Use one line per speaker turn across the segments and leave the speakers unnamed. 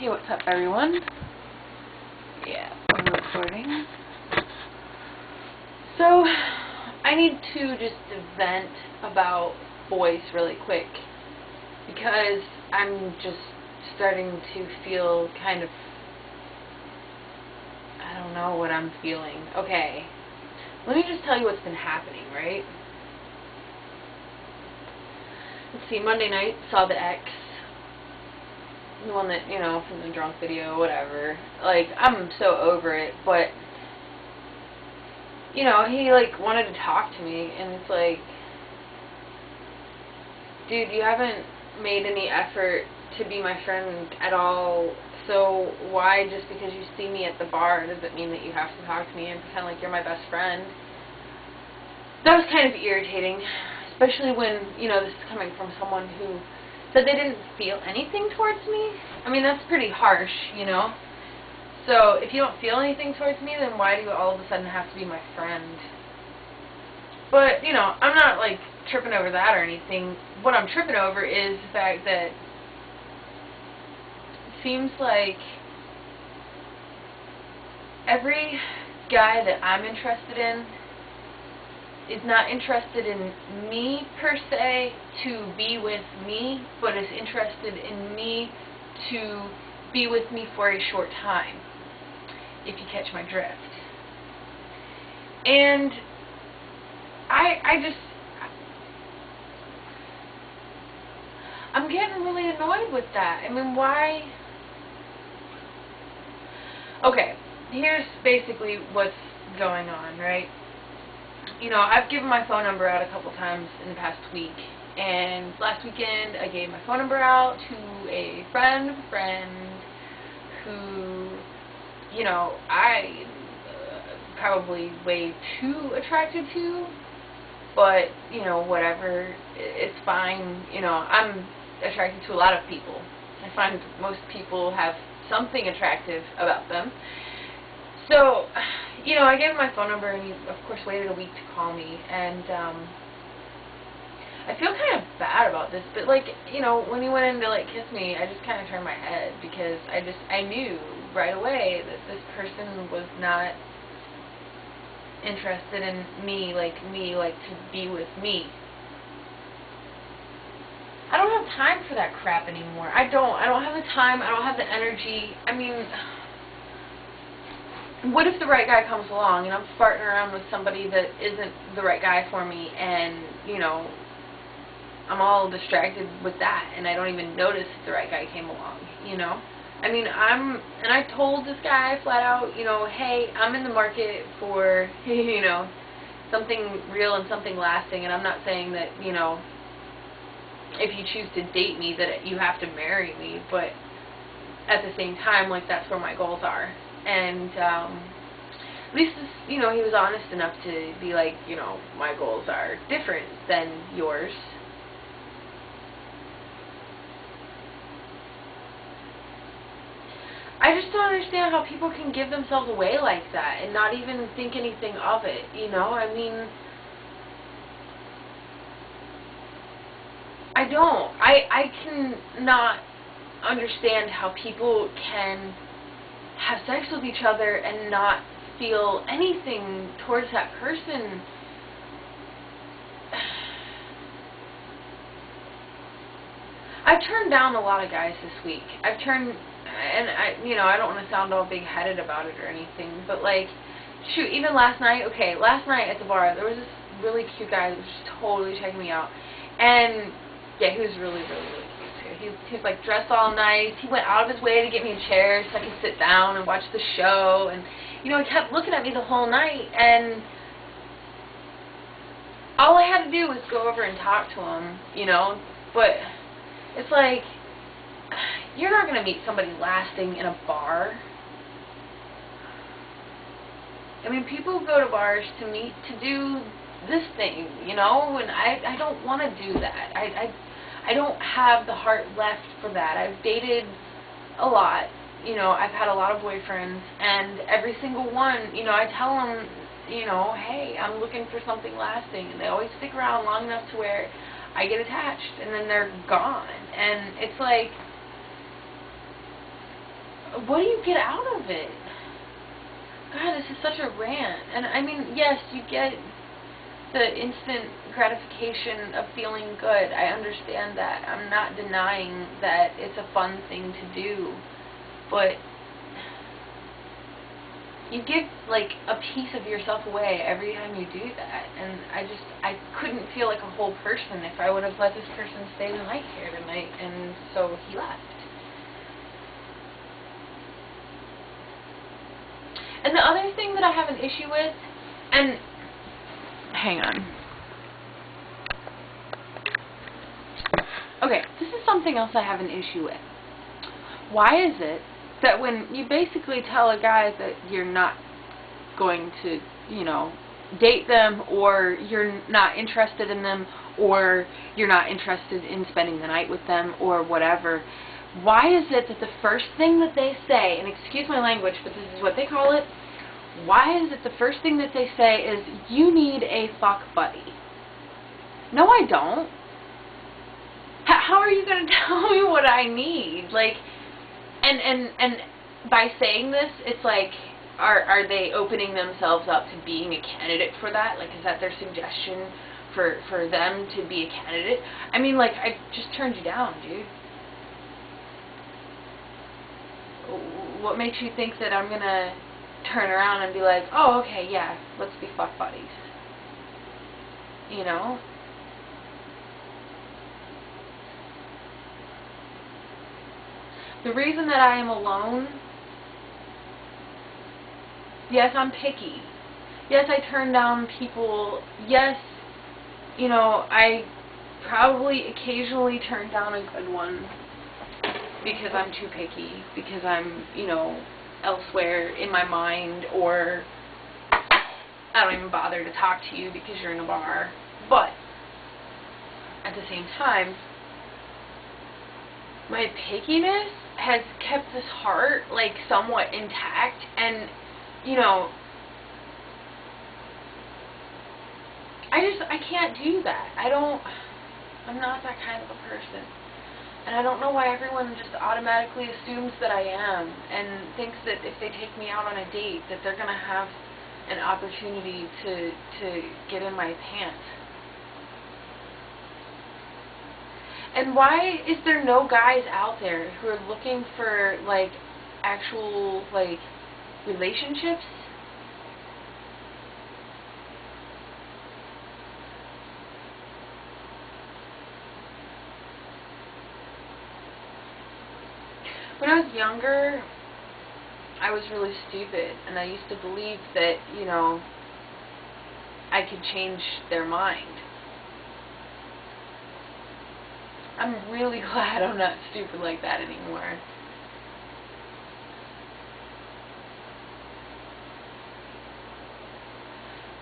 Hey, what's up, everyone? Yeah, I'm recording. So, I need to just vent about boys really quick because I'm just starting to feel kind of, I don't know what I'm feeling. Okay, let me just tell you what's been happening, right? Let's see, Monday night, saw the ex. The one that, you know, from the drunk video, whatever. Like, I'm so over it, but, you know, he, like, wanted to talk to me, and it's like, dude, you haven't made any effort to be my friend at all, so why, just because you see me at the bar, does it mean that you have to talk to me and pretend like you're my best friend? That was kind of irritating, especially when, you know, this is coming from someone who said they didn't feel anything towards me. I mean, that's pretty harsh, you know? So, if you don't feel anything towards me, then why do you all of a sudden have to be my friend? But, you know, I'm not, like, tripping over that or anything. What I'm tripping over is the fact that it seems like every guy that I'm interested in is not interested in me per se to be with me, but is interested in me to be with me for a short time, if you catch my drift. And I'm getting really annoyed with that. I mean, why? Okay, here's basically what's going on, right? You know, I've given my phone number out a couple times in the past week, and last weekend I gave my phone number out to a friend of a friend who, you know, I probably way too attracted to, but, you know, whatever, it's fine. You know, I'm attracted to a lot of people. I find most people have something attractive about them. So, you know, I gave him my phone number, and he, of course, waited a week to call me, and I feel kind of bad about this, but, like, you know, when he went in to, like, kiss me, I just kind of turned my head, because I knew right away that this person was not interested in me, like, to be with me. I don't have time for that crap anymore. I don't have the time, I don't have the energy. I mean, what if the right guy comes along and I'm farting around with somebody that isn't the right guy for me, and, you know, I'm all distracted with that, and I don't even notice if the right guy came along, you know? I mean, and I told this guy flat out, you know, hey, I'm in the market for, you know, something real and something lasting, and I'm not saying that, you know, if you choose to date me that you have to marry me, but at the same time, like, that's where my goals are. And at least, you know, he was honest enough to be like, you know, my goals are different than yours. I just don't understand how people can give themselves away like that and not even think anything of it, you know? I mean, I don't. I can not understand how people can have sex with each other and not feel anything towards that person. I've turned down a lot of guys this week. And you know, I don't want to sound all big-headed about it or anything, but, like, shoot, even last night at the bar, there was this really cute guy that was just totally checking me out, and, yeah, he was really, really, really cute, too. He was, like, dressed all nice. He went out of his way to get me a chair so I could sit down and watch the show, and, you know, he kept looking at me the whole night, and all I had to do was go over and talk to him, you know, but it's like, you're not going to meet somebody lasting in a bar. I mean, people go to bars to meet, to do this thing, you know, and I don't want to do that. I don't have the heart left for that. I've dated a lot, you know, I've had a lot of boyfriends, and every single one, you know, I tell them, you know, hey, I'm looking for something lasting, and they always stick around long enough to where I get attached, and then they're gone, and it's like, what do you get out of it? God, this is such a rant. And I mean, yes, you get the instant gratification of feeling good. I understand that. I'm not denying that it's a fun thing to do. But you give, like, a piece of yourself away every time you do that. And I couldn't feel like a whole person if I would have let this person stay the night here tonight. And so he left. And the other thing that I have an issue with, and hang on. Okay, this is something else I have an issue with. Why is it that when you basically tell a guy that you're not going to, you know, date them, or you're not interested in them, or you're not interested in spending the night with them, or whatever, why is it that the first thing that they say, and excuse my language, but this is what they call it, why is it the first thing that they say is, you need a fuck buddy? No, I don't. How are you going to tell me what I need? Like, and by saying this, it's like, are they opening themselves up to being a candidate for that? Like, is that their suggestion for them to be a candidate? I mean, like, I just turned you down, dude. What makes you think that I'm going to turn around and be like, oh, okay, yeah, let's be fuck buddies? You know? The reason that I am alone, yes, I'm picky. Yes, I turn down people. Yes, you know, I probably occasionally turn down a good one because I'm too picky, because I'm, you know, elsewhere in my mind, or I don't even bother to talk to you because you're in a bar. But at the same time, my pickiness has kept this heart, like, somewhat intact, and, you know, I can't do that. I'm not that kind of a person. And I don't know why everyone just automatically assumes that I am, and thinks that if they take me out on a date, that they're going to have an opportunity to get in my pants. And why is there no guys out there who are looking for, like, actual, like, relationships? When I was younger, I was really stupid, and I used to believe that, you know, I could change their mind. I'm really glad I'm not stupid like that anymore.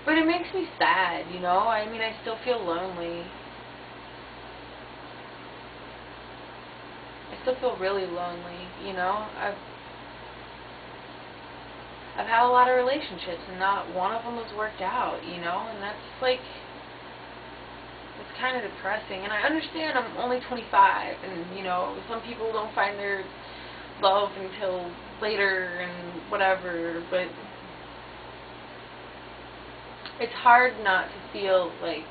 But it makes me sad, you know? I mean, I still feel lonely. I still feel really lonely, you know? I've had a lot of relationships, and not one of them has worked out, you know? And that's, like, it's kind of depressing. And I understand I'm only 25, and, you know, some people don't find their love until later and whatever, but it's hard not to feel like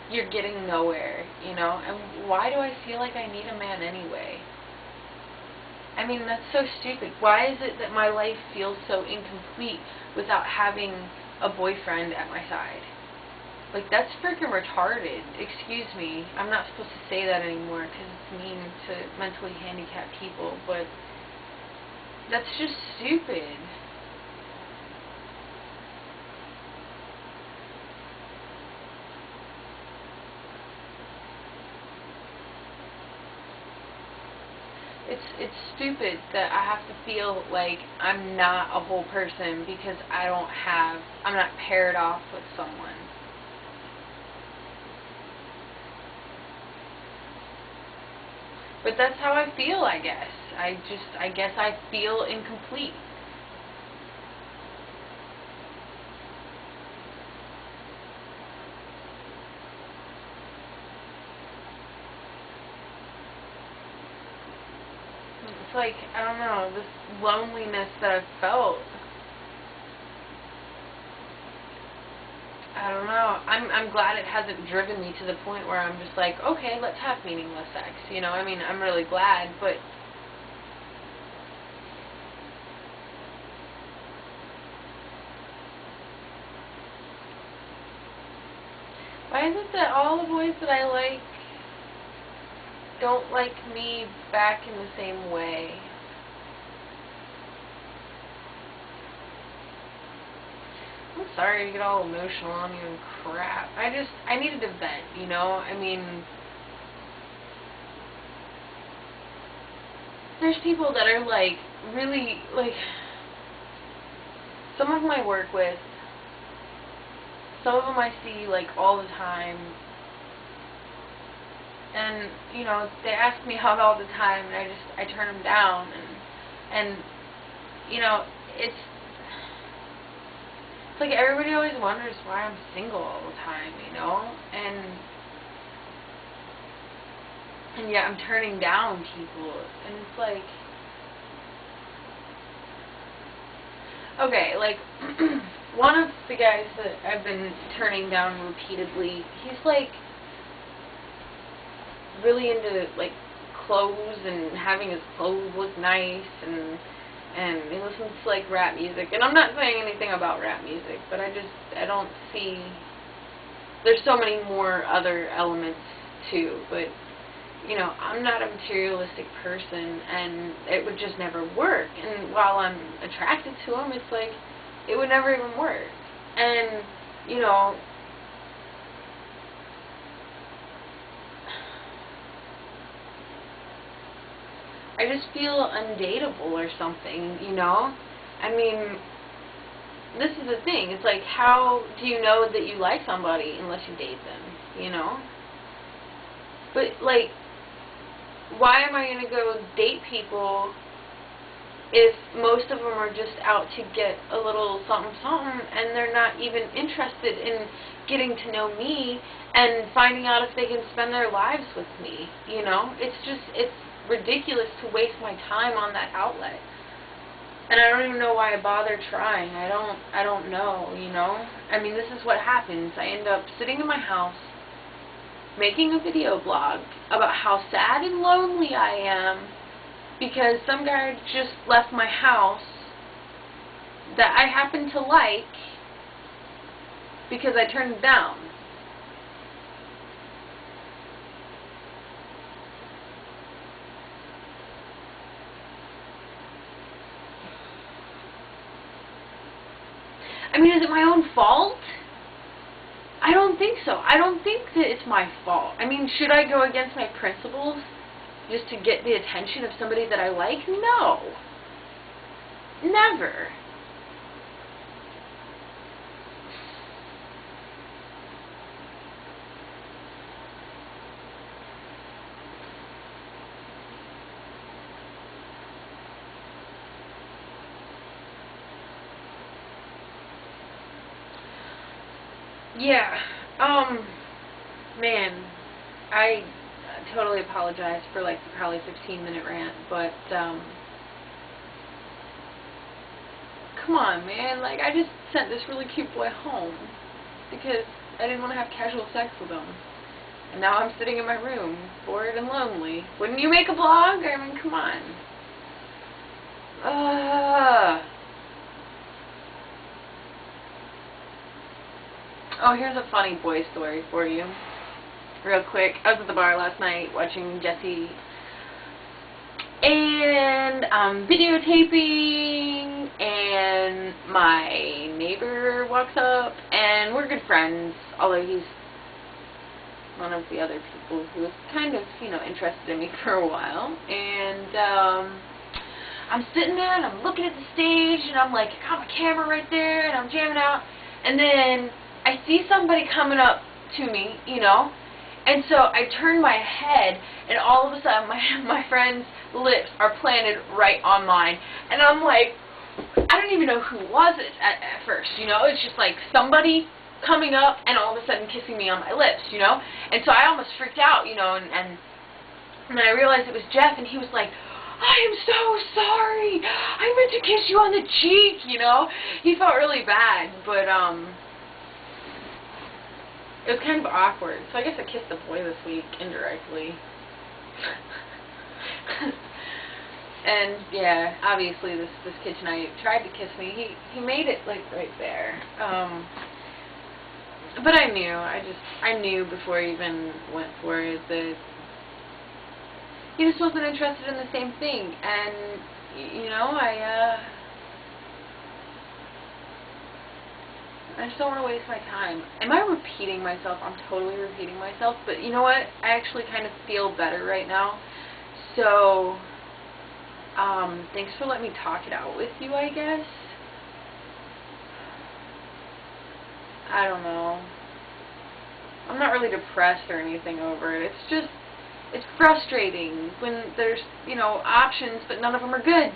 you're getting nowhere, you know? And why do I feel like I need a man anyway? I mean, that's so stupid. Why is it that my life feels so incomplete without having a boyfriend at my side? Like, that's freaking retarded. Excuse me. I'm not supposed to say that anymore because it's mean to mentally handicapped people, but that's just stupid. It's stupid that I have to feel like I'm not a whole person because I'm not paired off with someone. But that's how I feel, I guess. I guess I feel incomplete. it's like, I don't know, this loneliness that I've felt. I don't know. I'm glad it hasn't driven me to the point where I'm just like, okay, let's have meaningless sex. You know, I mean, I'm really glad, but why is it that all the boys that I like don't like me back in the same way? I'm sorry to get all emotional on you and crap. I needed to vent, you know? I mean, there's people that are, like, really, like, some of them I work with, some of them I see, like, all the time, and, you know, they ask me out all the time, and I turn them down, and, you know, it's like everybody always wonders why I'm single all the time, you know, and yet I'm turning down people, and it's like, okay, like, one of the guys that I've been turning down repeatedly, he's, like, really into, like, clothes and having his clothes look nice, and he listens to, like, rap music, and I'm not saying anything about rap music, but I don't see, there's so many more other elements, too, but, you know, I'm not a materialistic person, and it would just never work, and while I'm attracted to him, it's like, it would never even work, and, you know, I just feel undateable or something, you know? I mean, this is the thing. It's like, how do you know that you like somebody unless you date them, you know? But, like, why am I going to go date people if most of them are just out to get a little something, and they're not even interested in getting to know me and finding out if they can spend their lives with me, you know? It's ridiculous to waste my time on that outlet, and I don't even know why I bother trying. I don't know, you know. I mean, this is what happens. I end up sitting in my house making a video blog about how sad and lonely I am because some guy just left my house that I happen to like because I turned him down. I mean, is it my own fault? I don't think so. I don't think that it's my fault. I mean, should I go against my principles just to get the attention of somebody that I like? No. Never. Yeah, man, I totally apologize for, like, the probably 15-minute rant, but, come on, man, like, I just sent this really cute boy home because I didn't want to have casual sex with him, and now I'm sitting in my room, bored and lonely. Wouldn't you make a blog? I mean, come on. Oh, here's a funny boy story for you. Real quick. I was at the bar last night watching Jesse, and I'm videotaping, and my neighbor walks up, and we're good friends, although he's one of the other people who was kind of, you know, interested in me for a while, and, I'm sitting there, and I'm looking at the stage, and I'm like, I got my camera right there, and I'm jamming out, and then I see somebody coming up to me, you know, and so I turn my head, and all of a sudden my friend's lips are planted right on mine, and I'm like, I don't even know who was it at first, you know, it's just like somebody coming up and all of a sudden kissing me on my lips, you know, and so I almost freaked out, you know, and then I realized it was Jeff, and he was like, I am so sorry. I meant to kiss you on the cheek, you know? He felt really bad, but, it was kind of awkward. So I guess I kissed the boy this week, indirectly. And, yeah, obviously this kid tonight tried to kiss me. He made it, like, right there. But I knew before I even went for it that he just wasn't interested in the same thing. And, you know, I just don't want to waste my time. Am I repeating myself? I'm totally repeating myself. But you know what? I actually kind of feel better right now. So, thanks for letting me talk it out with you, I guess. I don't know. I'm not really depressed or anything over it. It's just, it's frustrating when there's, you know, options, but none of them are good.